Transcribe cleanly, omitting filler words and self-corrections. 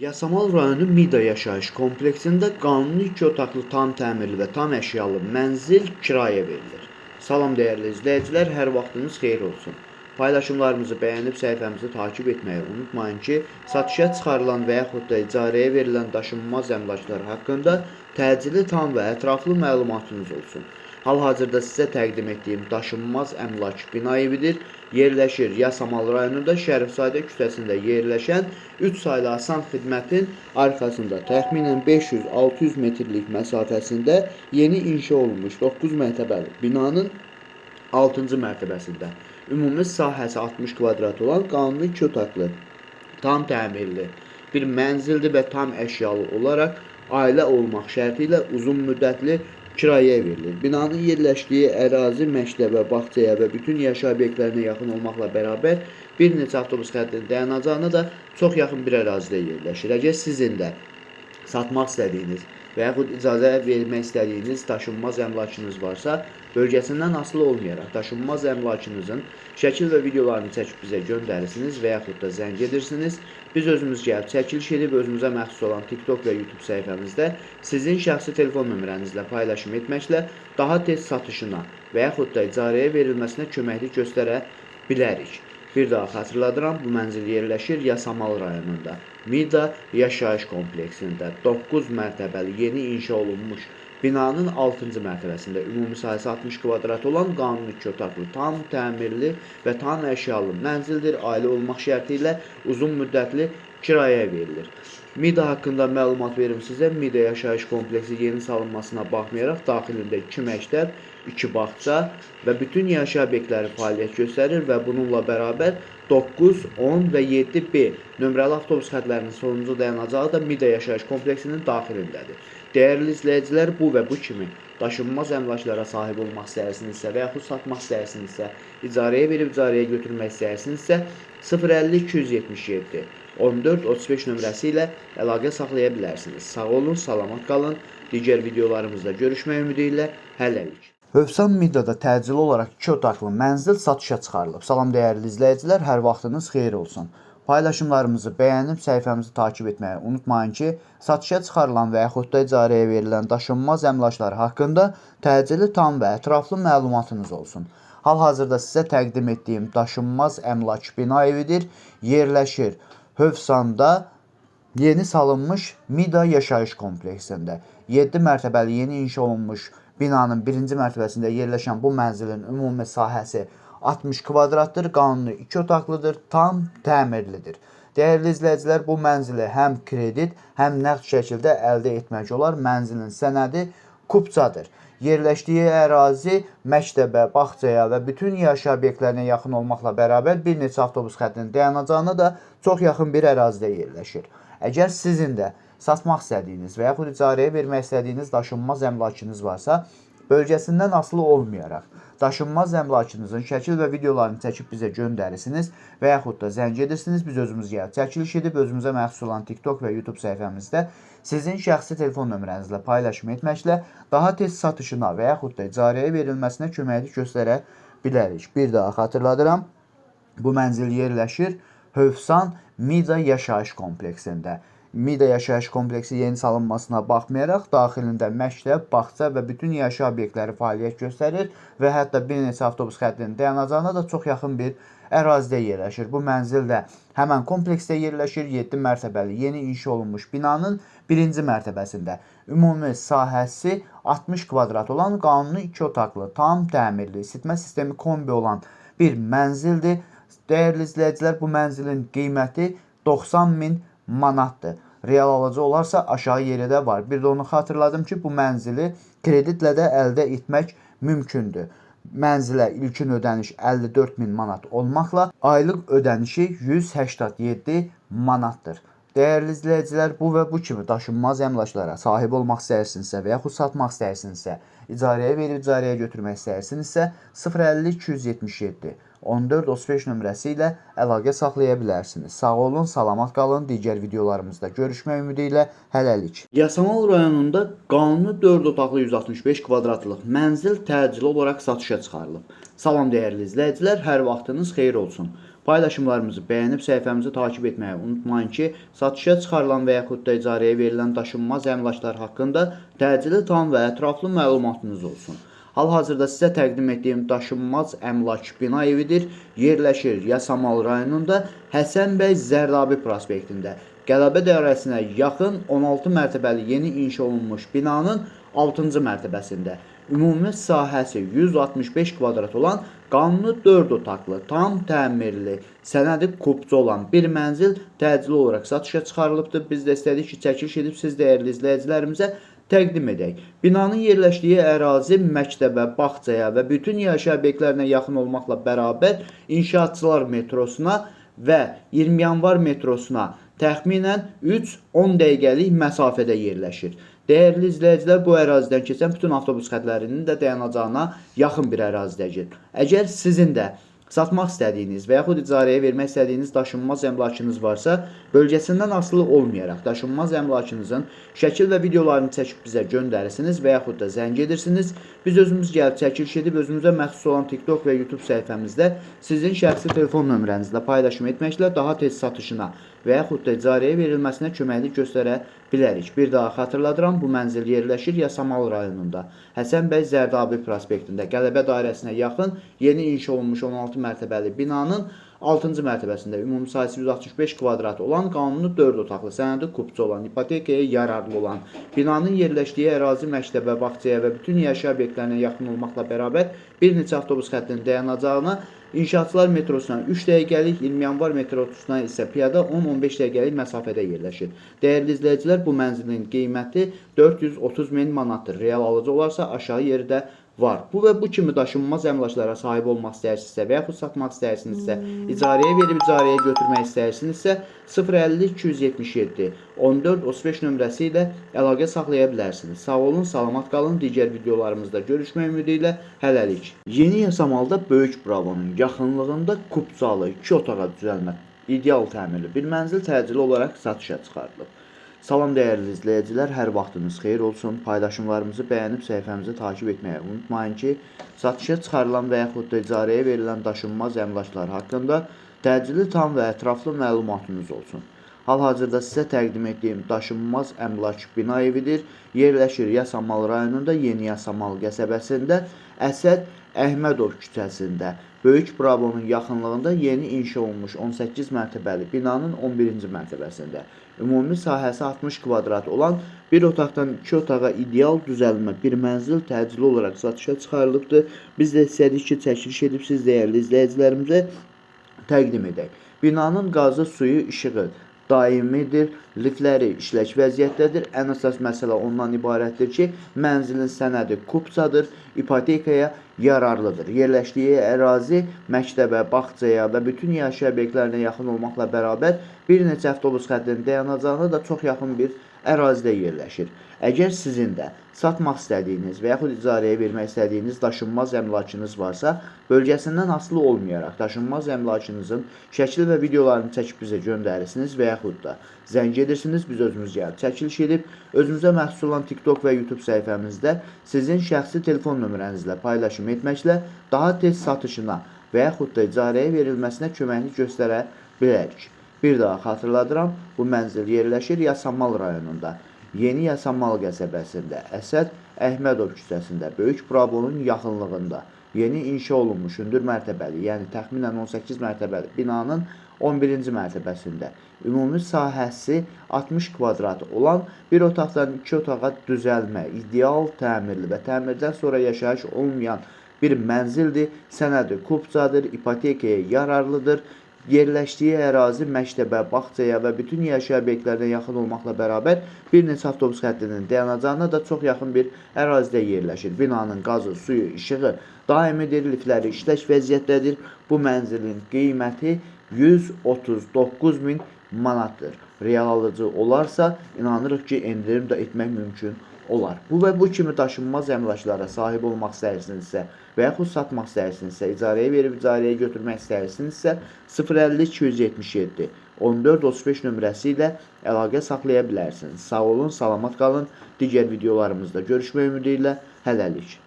Yasamal rayonu Mida yaşayış kompleksində qanuni 2 otaqlı tam təmirli və tam əşyalı mənzil kirayə verilir. Salam dəyərli izləyicilər, hər vaxtınız xeyir olsun. Paylaşımlarımızı bəyənib səhifəmizi takip etməyi unutmayın ki, satışa çıxarılan və yaxud da icarəyə verilən daşınmaz əmlaklar haqqında təcili tam və ətraflı məlumatınız olsun. Hal-hazırda sizə təqdim etdiyim daşınmaz əmlak bina evidir. Yerləşir Yasamal rayonunda Şərifzadə küçəsində yerləşən 3 saylı asan xidmətin arxasında təxminən 500-600 metrlik məsafəsində yeni inşa olunmuş 9 mərtəbəli binanın 6-cı mərtəbəsində ümumi sahəsi 60 kvadrat olan qanuni 2 otaqlı, tam təmirli bir mənzildir və tam əşyalı olaraq ailə olmaq şərti ilə uzun müddətli kirayəyə verilir. Binanın yerləşdiyi ərazi məktəbə, bağçaya və bütün yaşayış obyektlərinə yaxın olmaqla bərabər bir neçə avtobus xəttinin dayanacağına da çox yaxın bir ərazidə yerləşir. Əgər sizin də satmaq istədiyiniz və yaxud icazə vermək istədiyiniz daşınmaz əmlakınız varsa, bölgəsindən asılı olmayaraq daşınmaz əmlakınızın şəkil və videolarını çəkib bizə göndərirsiniz və yaxud da zəng edirsiniz. Biz özümüz gəlib çəkiliş edib özümüzə məxsus olan TikTok və YouTube səhifəmizdə sizin şəxsi telefon nömrənizlə paylaşım etməklə daha tez satışına və yaxud da icarəyə verilməsinə köməklik göstərə bilərik. Bir daha xatırladıram, bu mənzil yerləşir Yasamal rayonunda, Mida yaşayış kompleksində 9 mərtəbəli yeni inşa olunmuş binanın 6-cı mərtəbəsində ümumi sahəsi 60 kvadrat olan qanuni 2 otaqlı, tam təmirli və tam əşyalı mənzildir. Ailə olmaq şərti ilə uzun müddətli kirayəyə verilir. Mida haqqında məlumat verim sizə. Mida yaşayış kompleksi yeni salınmasına baxmayaraq daxilində 2 məktəb, 2 bağça və bütün yaşayış obyektləri fəaliyyət göstərir və bununla bərabər 9, 10 və 7B nömrəli avtobus xətlərinin sonuncu dayanacağı da Mida yaşayış kompleksinin daxilindədir. Dəyərli izləyicilər, bu və bu kimi daşınmaz əmlaklara sahib olmaq istəyirsinizsə və yaxud satmaq istəyirsinizsə, icarəyə verib icarəyə götürmək istəyirsinizsə 050 277 14 35 nömrəsi ilə əlaqə saxlaya bilərsiniz. Sağ olun, salamat qalın. Digər videolarımızda görüşmək ümidi ilə hələlik. Hövsan Midada təcili olaraq 2 otaqlı mənzil satışa çıxarılıb. Salam dəyərli izləyicilər, hər vaxtınız xeyir olsun. Paylaşımlarımızı bəyənib səhifəmizi takib etməyi unutmayın ki, satışa çıxarılan və yaxud da icarəyə verilən daşınmaz əmlaklar haqqında təcili tam və ətraflı məlumatınız olsun. Hal-hazırda sizə təqdim etdiyim daşınmaz əmlak bina evidir. Yerləşir Hövsanda yeni salınmış Mida yaşayış kompleksində. 7 mərtəbəli yeni inşa olunmuş binanın 1-ci mərtəbəsində yerləşən bu mənzilin ümumi sahəsi 60 kvadratdır, qanuni 2 otaqlıdır, tam təmirlidir. Dəyərli izləyicilər, bu mənzili həm kredit, həm nəqd şəkildə əldə etmək olar. Mənzilin sənədi kupçadır. Yerləşdiyi ərazi məktəbə, bağçaya və bütün yaşayış obyektlərinə yaxın olmaqla bərabər bir neçə avtobus xəttinin dayanacağına da çox yaxın bir ərazidə yerləşir. Əgər sizin də satmaq istədiyiniz və yaxud icarəyə vermək istədiyiniz daşınmaz əmlakınız varsa, bölgəsindən asılı olmayaraq daşınmaz əmlakınızın şəkil və videolarını çəkib bizə göndərirsiniz və yaxud da zəng edirsiniz. Biz özümüz gəlib çəkiliş edib özümüzə məxsus olan TikTok və YouTube səhifəmizdə sizin şəxsi telefon nömrənizlə paylaşım etməklə daha tez satışına və yaxud da icarəyə verilməsinə köməklik göstərə bilərik. Bir daha xatırladıram, bu mənzil yerləşir Hövsan Mida yaşayış kompleksində. Mida yaşayış kompleksi yeni salınmasına baxmayaraq daxilində məktəb, bağça və bütün yaşayış obyektləri fəaliyyət göstərir və hətta bir neçə avtobus xəttinin dayanacağına da çox yaxın bir ərazidə yerləşir. Bu mənzil də həmən kompleksdə yerləşir. 7 mərtəbəli yeni inşa olunmuş binanın 1-ci mərtəbəsində ümumi sahəsi 60 kvadrat olan qanuni 2 otaqlı, tam təmirli, isitmə sistemi kombi olan bir mənzildir. Dəyərli izləyicilər, bu mənzilin qiyməti 90.000 manatdır. Real alıcı olarsa aşağı yeri də var. Bir də onu xatırladım ki, bu mənzili kreditlə də əldə etmək mümkündür. Mənzilə ilkin ödəniş 54.000 manat olmaqla aylıq ödənişi 187 manatdır. Dəyərli izləyicilər, bu və bu kimi daşınmaz əmlaklara sahib olmaq istəyirsinizsə və yaxud satmaq istəyirsinizsə, icarəyə verib icarəyə götürmək istəyirsinizsə 050 277 1435 nömrəsi ilə əlaqə saxlaya bilərsiniz. Sağ olun, salamat qalın. Digər videolarımızda görüşmək ümidi ilə hələlik. Yasamal rayonunda qanuni 4 otaqlı 165 kvadratlıq mənzil təcili olaraq satışa çıxarılıb. Salam dəyərli izləyicilər, hər vaxtınız xeyir olsun. Paylaşımlarımızı bəyənib səhifəmizi takib etməyi unutmayın ki, satışa çıxarılan və yaxud da icarəyə verilən daşınmaz əmlaklar haqqında təcili, tam və ətraflı məlumatınız olsun. Hal-hazırda sizə təqdim etdiyim daşınmaz əmlak bina evidir. Yerləşir Yasamal rayonunda Həsən bəy Zərdabi prospektində. Qələbə dairəsinə yaxın 16 mərtəbəli yeni inşa olunmuş binanın 6-cı mərtəbəsində. Ümumi sahəsi 165 kvadrat olan, qanuni 4 otaqlı, tam təmirli, sənədi kubcu olan bir mənzil təcili olaraq satışa çıxarılıbdır. Biz də istədik ki, çəkiliş edib siz dəyərli izləyicilərimizə təqdim edək. Binanın yerləşdiyi ərazi məktəbə, bağçaya və bütün yaşayış obyektlərinə yaxın olmaqla bərabər İnşaatçılar metrosuna və 20 yanvar metrosuna təxminən 3-10 dəqiqəlik məsafədə yerləşir. Dəyərli izləyicilər, bu ərazidən keçən bütün avtobus xətlərinin də dayanacağına yaxın bir ərazidədir. Əgər sizin də satmaq istədiyiniz və yaxud icarəyə vermək istədiyiniz daşınmaz əmlakınız varsa, bölgəsindən asılı olmayaraq daşınmaz əmlakınızın şəkil və videolarını çəkib bizə göndərirsiniz və yaxud da zəng edirsiniz. Biz özümüz gəlib çəkiliş edib özümüzə məxsus olan TikTok və YouTube səhifəmizdə sizin şəxsi telefon nömrənizlə paylaşım etməklə daha tez satışına və yaxud da icarəyə verilməsinə köməklik göstərə bilərik. Bir daha xatırladıram, bu mənzil yerləşir Yasamal rayonunda, Həsən bəy Zərdabi prospektində, Qələbə dairəsinə yaxın yeni inşa olunmuş 16 mərtəbəli binanın 6-cı mərtəbəsində ümumi sahəsi 165 kvadrat olan, qanuni 4 otaqlı, sənədi kubcu olan, ipotekaya yararlı olan, binanın yerləşdiyi ərazi məktəbə, bağçaya və bütün yaşayış obyektlərinə yaxın olmaqla bərabər bir neçə avtobus xəttinin dayanacağına, İnşaatçılar metrosuna 3 dəqiqəlik, 20 yanvar metrosuna isə piyada 10-15 dəqiqəlik məsafədə yerləşir. Dəyərli izləyicilər, bu mənzilin qiyməti 430 min manatdır. Real alıcı olarsa aşağı yerdə var. Bu və bu kimi daşınmaz əmlaklara sahib olmaq istəyirsinizsə və yaxud satmaq istəyirsinizsə, icarəyə verib icarəyə götürmək istəyirsinizsə 050-277 14-35 nömrəsi ilə əlaqə saxlaya bilərsiniz. Sağ olun, salamat qalın. Digər videolarımızda görüşmək ümidi ilə hələlik. Yeni Yasamalda Böyük Brabonun yaxınlığında kubcalı 2 otağa düzəlmə, ideal təmirli bir mənzil təcili olaraq satışa çıxarılıb. Salam dəyərli izləyicilər, hər vaxtınız xeyir olsun. Paylaşımlarımızı bəyənib səhifəmizi takib etməyi unutmayın ki, satışa çıxarılan və yaxud da icarəyə verilən daşınmaz əmlaklar haqqında təcili, tam və ətraflı məlumatınız olsun. Hal-hazırda sizə təqdim etdiyim daşınmaz əmlak bina evidir. Yerləşir Yasamal rayonunda Yeni Yasamal qəsəbəsində Əsəd Əhmədov küçəsində. Böyük Brabonun yaxınlığında yeni inşa olunmuş 18 mərtəbəli binanın 11-ci mərtəbəsində. Ümumi sahəsi 60 kvadrat olan, bir otaqdan 2 otağa ideal düzəlmə bir mənzil təcili olaraq satışa çıxarılıbdır. Biz də istədik ki, çəkiliş edib siz dəyərli izləyicilərimizə təqdim edək. Binanın qazı, suyu, işığı daimidir, liftləri işlək vəziyyətdədir. Ən əsas məsələ ondan ibarətdir ki, mənzilin sənədi kubcadır, ipotekaya yararlıdır. Yerləşdiyi ərazi məktəbə, bağçaya və bütün yaşayış obyektlərinə yaxın olmaqla bərabər bir neçə avtobus xəttinin dayanacağına da çox yaxın bir ərazidə yerləşir. Əgər sizin də satmaq istədiyiniz və yaxud icarəyə vermək istədiyiniz daşınmaz əmlakınız varsa, bölgəsindən asılı olmayaraq daşınmaz əmlakınızın şəkil və videolarını çəkib bizə göndərirsiniz və yaxud da zəng edirsiniz, biz özümüz gəlib çəkiliş edib, özümüzə məxsus olan TikTok və YouTube səhifəmizdə sizin şəxsi telefon nömrənizlə paylaşım etməklə daha tez satışına və yaxud da icarəyə verilməsinə köməklik göstərə bilərik. Bir daha xatırladıram, bu mənzil yerləşir Yasamal rayonunda, Yeni Yasamal qəsəbəsində, Əsəd Əhmədov küçəsində, Böyük Brabonun yaxınlığında, yeni inşa olunmuş hündür mərtəbəli, yəni təxminən 18 mərtəbəli binanın 11-ci mərtəbəsində, ümumi sahəsi 60 kvadrat olan, bir otaqdan 2 otağa düzəlmə, ideal təmirli və təmirdən sonra yaşayış olmayan bir mənzildir, sənədi kubcadır, ipotekaya yararlıdır. Yerləşdiyi ərazi məktəbə, bağçaya və bütün yaşayış obyektlərinə yaxın olmaqla bərabər bir neçə avtobus xəttinin dayanacağına da çox yaxın bir ərazidə yerləşir. Binanın qazı, suyu, işığı daimidir, liftləri işlək vəziyyətdədir. Bu mənzilin qiyməti 139 min manatdır. Real alıcı olarsa inanırıq ki, endirim də etmək mümkün olar. Bu və bu kimi daşınmaz əmlaklara sahib olmaq istəyirsinizsə və yaxud satmaq istəyirsinizsə, icarəyə verib icarəyə götürmək istəyirsinizsə 050-277 14-35 nömrəsi ilə əlaqə saxlaya bilərsiniz. Sağ olun, salamat qalın. Digər videolarımızda görüşmək ümidi ilə hələlik.